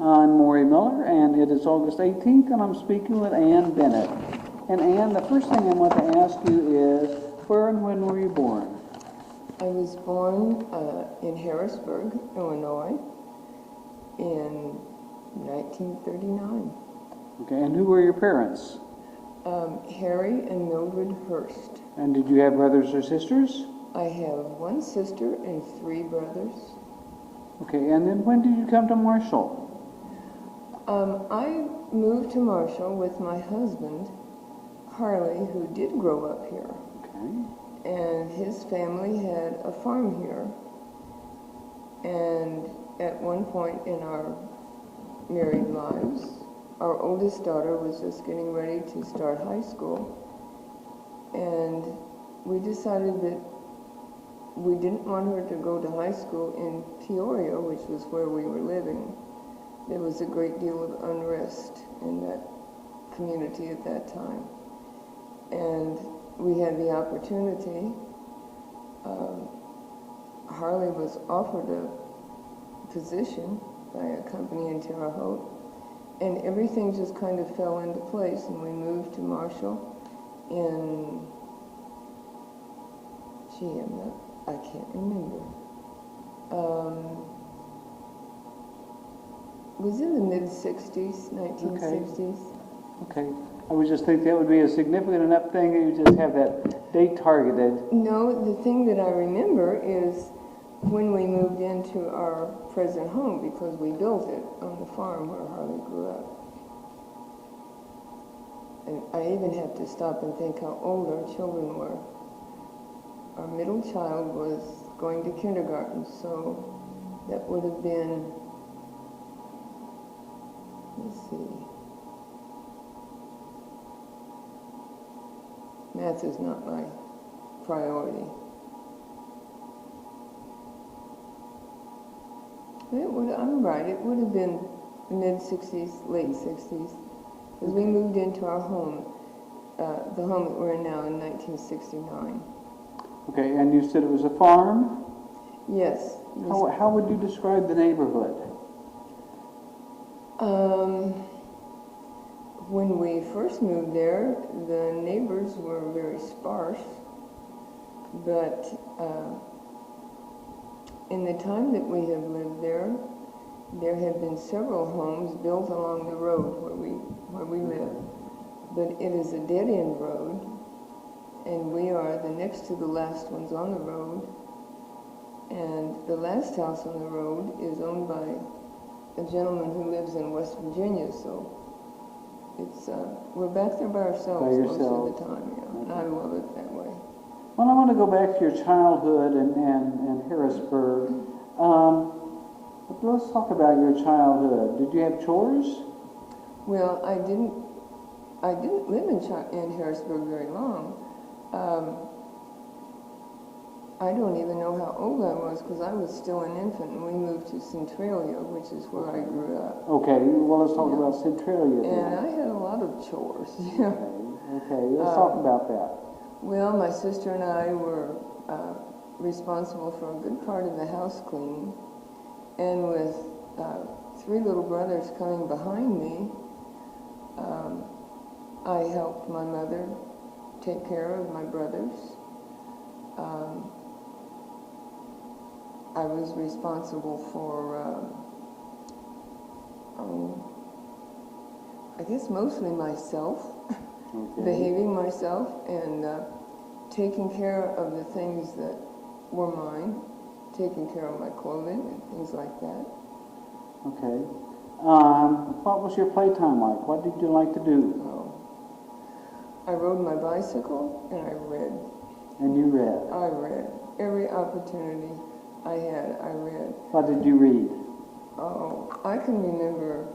I'm Maury Miller, and it is August 18th, and I'm speaking with Ann Bennet. And Ann, the first thing I want to ask you is, where and when were you born? I was born in Harrisburg, Illinois, in 1939. Okay, and who were your parents? Harry and Mildred Hurst. And did you have brothers or sisters? I have one sister and 3 brothers. Okay, and then when did you come to Marshall? I moved to Marshall with my husband, Harley, who did grow up here. Okay. And his family had a farm here. And at one point in our married lives, our oldest daughter was just getting ready to start high school. And we decided that we didn't want her to go to high school in Peoria, which was where we were living. There was a great deal of unrest in that community at that time. And we had the opportunity. Harley was offered a position by a company in Terre Haute, and everything just kind of fell into place, and we moved to Marshall in, I can't remember. It was in the mid-60s, 1960s. Okay. I would just think that would be a significant enough thing that you just have that date targeted. No, the thing that I remember is when we moved into our present home, because we built it on the farm where Harley grew up. And I even have to stop and think how old our children were. Our middle child was going to kindergarten, so that would have been, let's see, math is not my priority. I'm right, it would have been mid-60s, late 60s, because we moved into our home, the home that we're in now, in 1969. Okay, and you said it was a farm? Yes. How would you describe the neighborhood? When we first moved there, the neighbors were very sparse, but in the time that we have lived there, there have been several homes built along the road where we live, but it is a dead-end road, and we are the next to the last ones on the road, and the last house on the road is owned by a gentleman who lives in West Virginia, so it's we're back there by ourselves most of the time, yeah, and I love it that way. Well, I want to go back to your childhood and Harrisburg. But let's talk about your childhood. Did you have chores? Well, I didn't live in Harrisburg very long. I don't even know how old I was because I was still an infant, and we moved to Centralia, which is where I grew up. Okay, well, let's talk about Centralia then. And I had a lot of chores. Yeah. Okay, let's talk about that. Well, my sister and I were responsible for a good part of the house cleaning, and with 3 little brothers coming behind me, I helped my mother take care of my brothers. I was responsible for, I guess mostly myself, behaving myself and taking care of the things that were mine, taking care of my clothing and things like that. Okay. What was your playtime like? What did you like to do? Oh, I rode my bicycle and I read. And you read? I read. Every opportunity I had, I read. What did you read? Oh, I can remember,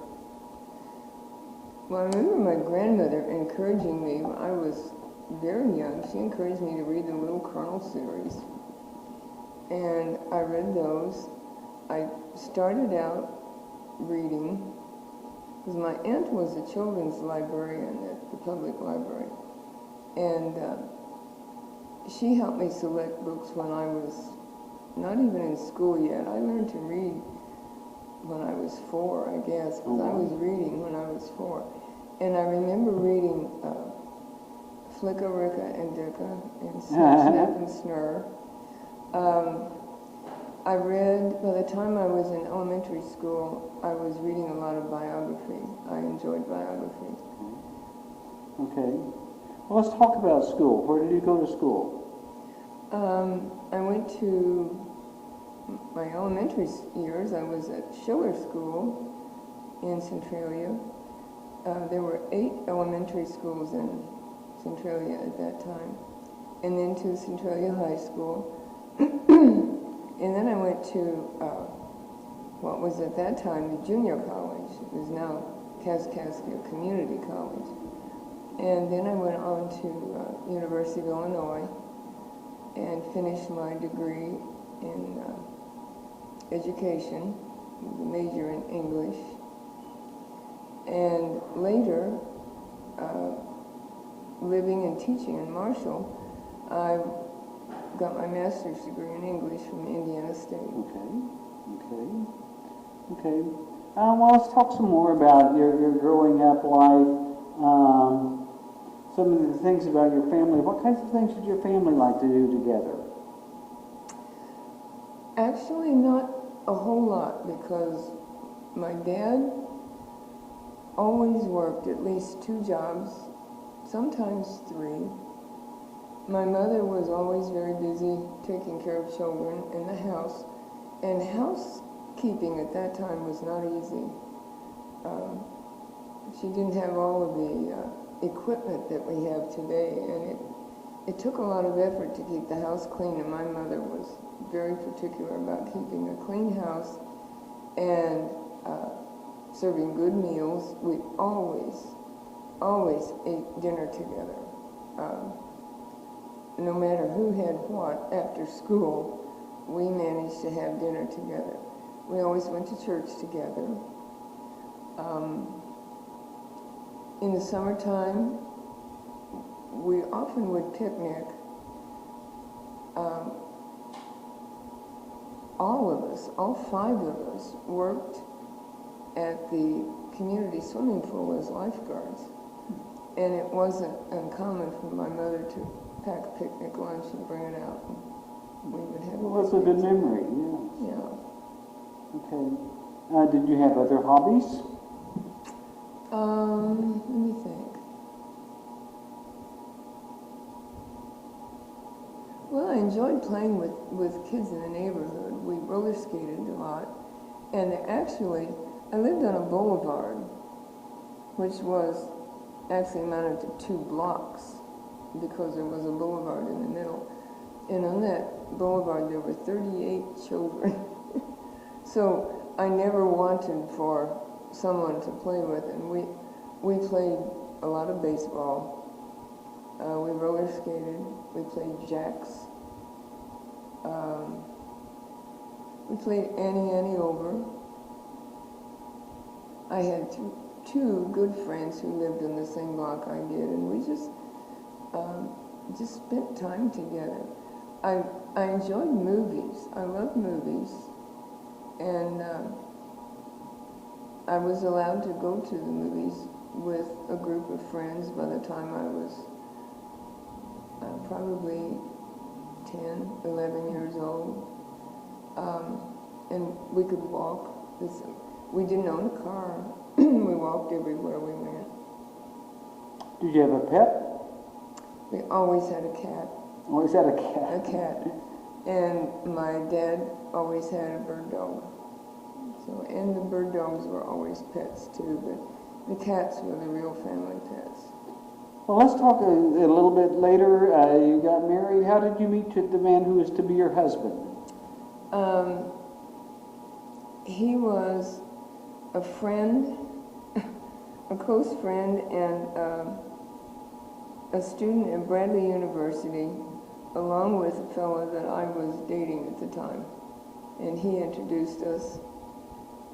well, I remember my grandmother encouraging me when I was very young. She encouraged me to read the Little Colonel series. And I read those. I started out reading, because my aunt was a children's librarian at the public library. And she helped me select books when I was not even in school yet. I learned to read when I was 4, I guess, because I was reading when I was 4. And I remember reading Flicka, Ricka, and Dicka, and Snip, Snap, and Snurr. I read, by the time I was in elementary school, I was reading a lot of biography. I enjoyed biography. Okay. Well, let's talk about school. Where did you go to school? I went to my elementary years. I was at Schiller School in Centralia. There were 8 elementary schools in Centralia at that time. And then to Centralia High School. And then I went to what was at that time the junior college. It was now Kaskaskia Community College. And then I went on to University of Illinois and finished my degree in education, with a major in English. And later, living and teaching in Marshall, I got my master's degree in English from Indiana State. Okay. Well, let's talk some more about your growing up life. Some of the things about your family. What kinds of things did your family like to do together? Actually, not a whole lot, because my dad always worked at least 2 jobs, sometimes 3. My mother was always very busy taking care of children in the house, and housekeeping at that time was not easy. She didn't have all of the equipment that we have today, and it took a lot of effort to keep the house clean, and my mother was very particular about keeping a clean house and serving good meals. We always ate dinner together. No matter who had what after school, we managed to have dinner together. We always went to church together. In the summertime, we often would picnic. All of us, all 5 of us, worked at the community swimming pool as lifeguards. And it wasn't uncommon for my mother to pack a picnic lunch and bring it out, and we would have. Well, that's a good memory. Yes. Yeah. Okay. Did you have other hobbies? Let me think. Well, I enjoyed playing with kids in the neighborhood. We roller skated a lot, and actually, I lived on a boulevard, which was actually amounted to 2 blocks, because there was a boulevard in the middle. And on that boulevard, there were 38 children. So I never wanted for someone to play with, and we played a lot of baseball. We roller skated. We played jacks. We played Annie Over. I had 2 good friends who lived in the same block I did, and we just spent time together. I enjoyed movies. I love movies, and I was allowed to go to the movies with a group of friends by the time I was probably 10, 11 years old, and we could walk. We didn't own a car. We walked everywhere we went. Did you have a pet? We always had a cat. Always had a cat. A cat. And my dad always had a bird dog. So, and the bird dogs were always pets too, but the cats were the real family pets. Well, let's talk a little bit later. You got married. How did you meet the man who is to be your husband? He was a friend, a close friend, and a student at Bradley University, along with a fellow that I was dating at the time. And he introduced us,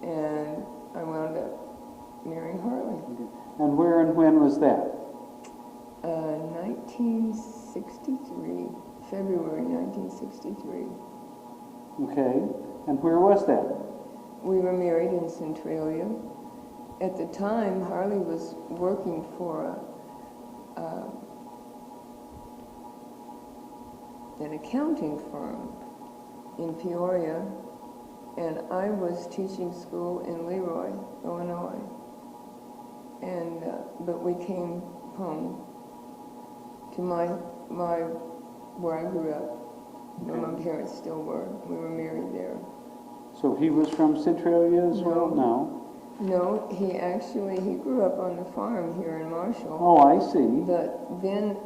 and I wound up marrying Harley. And where and when was that? 1963, February 1963. Okay. And where was that? we were married in Centralia. At the time, Harley was working for an accounting firm in Peoria, and I was teaching school in Leroy, Illinois. And but we came home to where I grew up, where my parents still were. We were married there. So he was from Centralia as well? No. No, he grew up on the farm here in Marshall. Oh, I see. But then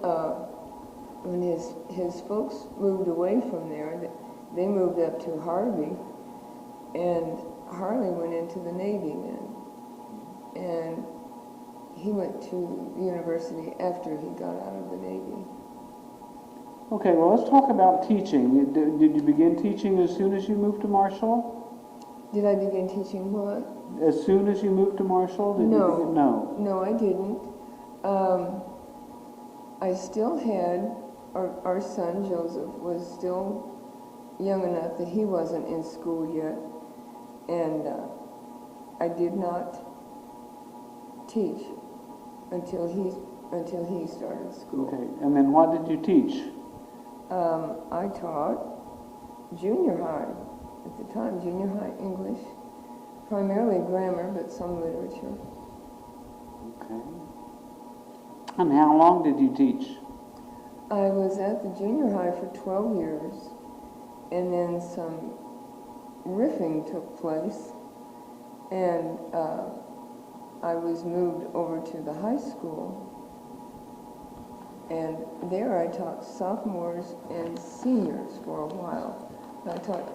when his folks moved away from there, they moved up to Harvey, and Harley went into the Navy then. And he went to university after he got out of the Navy. Okay, well, let's talk about teaching. Did you begin teaching as soon as you moved to Marshall? Did I begin teaching what? As soon as you moved to Marshall? No, I didn't. I still had, our son Joseph was still young enough that he wasn't in school yet, and I did not teach until he started school. Okay, and then what did you teach? I taught junior high, at the time, junior high English, primarily grammar, but some literature. Okay. And how long did you teach? I was at the junior high for 12 years, and then some riffing took place, and I was moved over to the high school, and there I taught sophomores and seniors for a while. I taught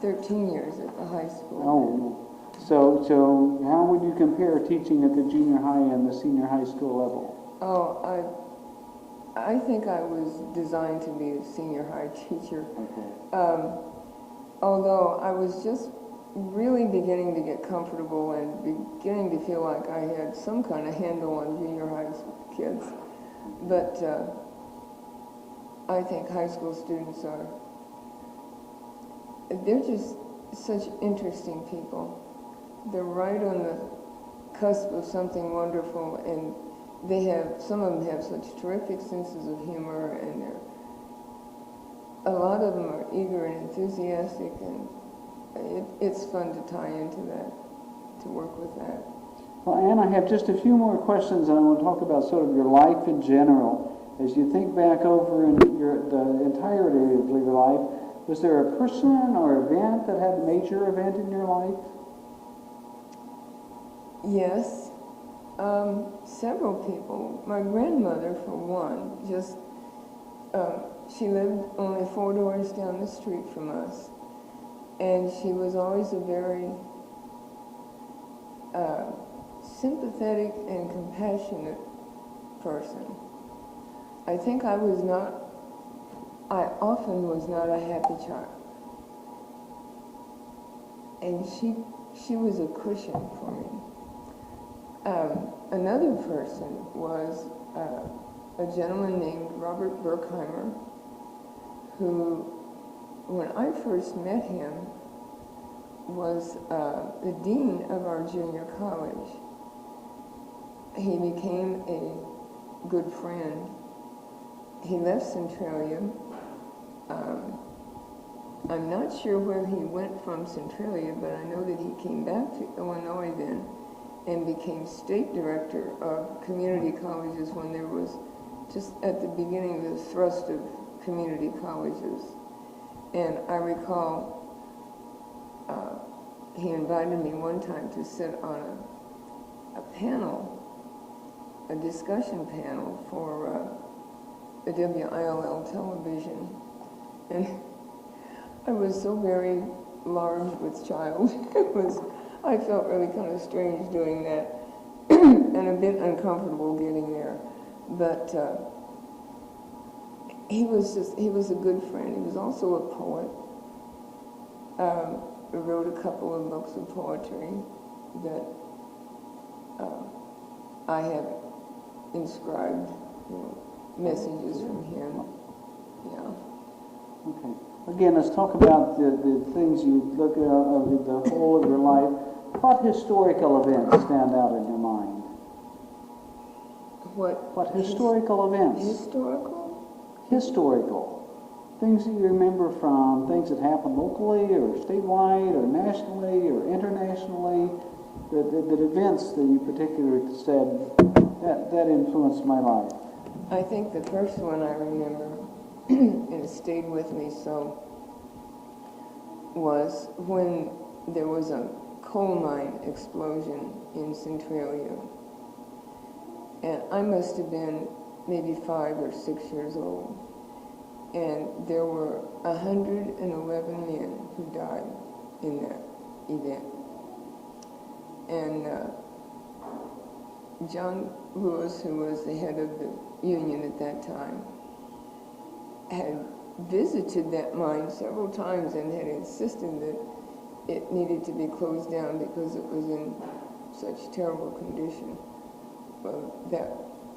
13 years at the high school. Oh, so how would you compare teaching at the junior high and the senior high school level? Oh, I think I was designed to be a senior high teacher. Okay. Although I was just really beginning to get comfortable and beginning to feel like I had some kind of handle on junior high kids. But I think high school students they're just such interesting people. They're right on the cusp of something wonderful, and some of them have such terrific senses of humor, and a lot of them are eager and enthusiastic, and it's fun to tie into that, to work with that. Well, Ann, I have just a few more questions, and I want to talk about sort of your life in general. As you think back over the entirety of your life, was there a person or event that had a major event in your life? Yes, several people. My grandmother, for one, she lived only 4 doors down the street from us, and she was always a very sympathetic and compassionate person. I think I often was not a happy child, and she was a cushion for me. Another person was a gentleman named Robert Berkheimer, who, when I first met him, was the dean of our junior college. He became a good friend. He left Centralia. I'm not sure where he went from Centralia, but I know that he came back to Illinois then and became state director of community colleges when there was just at the beginning of the thrust of community colleges. And I recall he invited me one time to sit on a panel, a discussion panel for the WILL television. And I was so very large with child. I felt really kind of strange doing that and a bit uncomfortable getting there. But he was a good friend. He was also a poet. Wrote a couple of books of poetry that I have inscribed, messages from him. Yeah. Okay. Again, let's talk about the things you look at of the whole of your life. What historical events stand out in your mind? What historical events? Historical? Historical. Things that you remember from things that happened locally or statewide or nationally or internationally, the events that you particularly said, that influenced my life. I think the first one I remember, and it stayed with me so, was when there was a coal mine explosion in Centralia. And I must have been maybe 5 or 6 years old. And there were 111 men who died in that event. And John Lewis, who was the head of the union at that time, had visited that mine several times and had insisted that it needed to be closed down because it was in such terrible condition. Well, that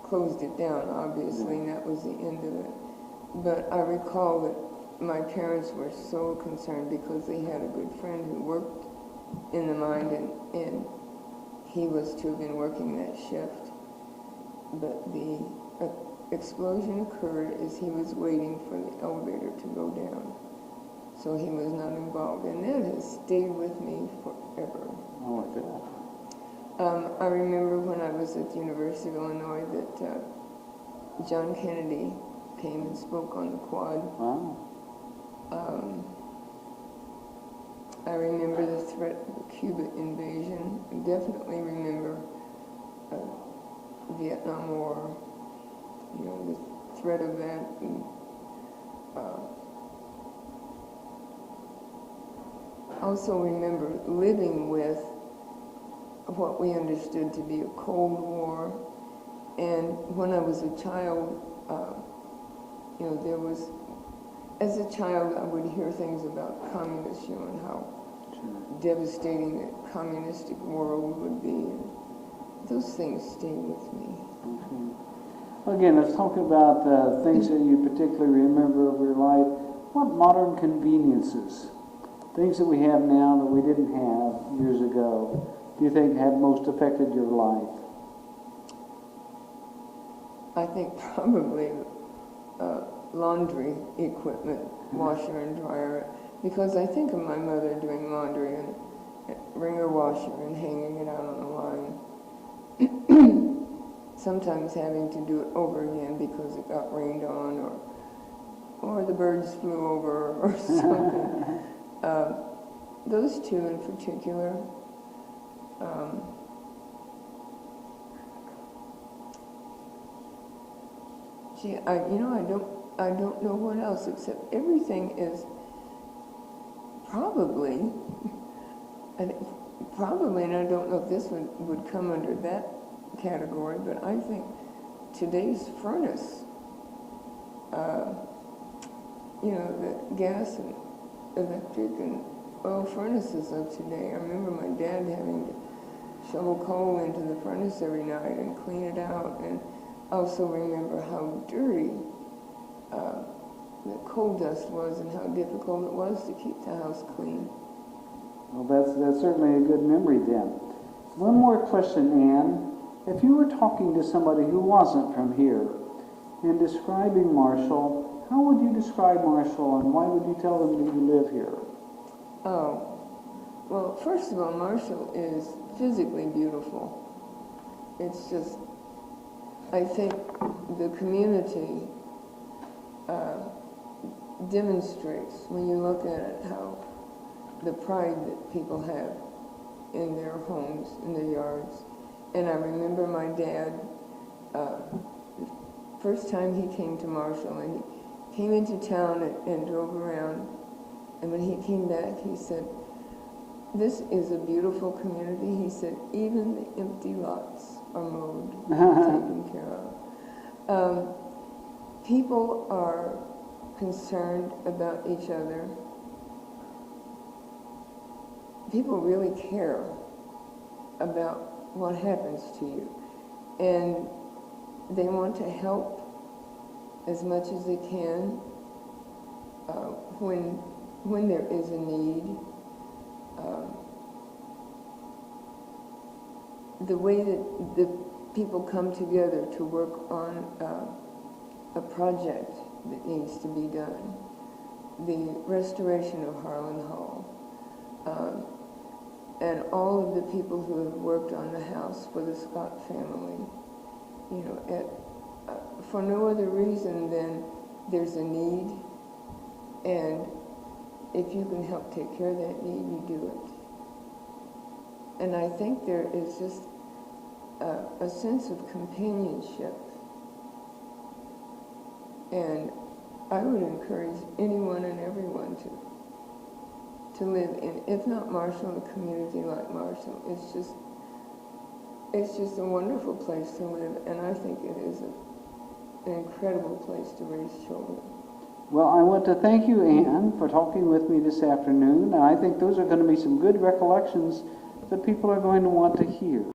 closed it down, obviously, and that was the end of it. But I recall that my parents were so concerned because they had a good friend who worked in the mine, and he was to have been working that shift. But the explosion occurred as he was waiting for the elevator to go down. So he was not involved, and that has stayed with me forever. I like that. I remember when I was at the University of Illinois that John Kennedy came and spoke on the quad. Wow. I remember the threat of the Cuba invasion. I definitely remember the Vietnam War, you know, the threat of that. And, also remember living with what we understood to be a Cold War. And when I was a child, you know, there was, as a child, I would hear things about communists, you know, and how devastating the communistic world would be. And those things stay with me. Okay. Again, let's talk about things that you particularly remember of your life. What modern conveniences, things that we have now that we didn't have years ago, do you think have most affected your life? I think probably laundry equipment, washer and dryer, because I think of my mother doing laundry and wringer washer and hanging it out on the line. Sometimes having to do it over again because it got rained on or the birds flew over or something. Those two in particular. Gee, I don't know what else, except everything is probably, and I don't know if this would come under that category, but I think today's furnace, you know, the gas and electric and oil furnaces of today. I remember my dad having to shovel coal into the furnace every night and clean it out, and also remember how dirty the coal dust was and how difficult it was to keep the house clean. Well, that's certainly a good memory then. One more question, Ann. If you were talking to somebody who wasn't from here and describing Marshall, how would you describe Marshall and why would you tell them that you live here? Oh, well, first of all, Marshall is physically beautiful. It's just, I think the community demonstrates, when you look at it, how the pride that people have in their homes, in their yards. And I remember my dad, the first time he came to Marshall, and he came into town and drove around, and when he came back, he said, "This is a beautiful community." He said, "Even the empty lots are mowed and taken care of." People are concerned about each other. People really care about what happens to you, and they want to help as much as they can, when there is a need, the way that the people come together to work on a project that needs to be done, the restoration of Harlan Hall, and all of the people who have worked on the house for the Scott family, you know, for no other reason than there's a need, and if you can help take care of that need, you do it. And I think there is just a sense of companionship, and I would encourage anyone and everyone to live in, if not Marshall, a community like Marshall. It's just a wonderful place to live, and I think it is an incredible place to raise children. Well, I want to thank you, Ann, for talking with me this afternoon. And I think those are going to be some good recollections that people are going to want to hear.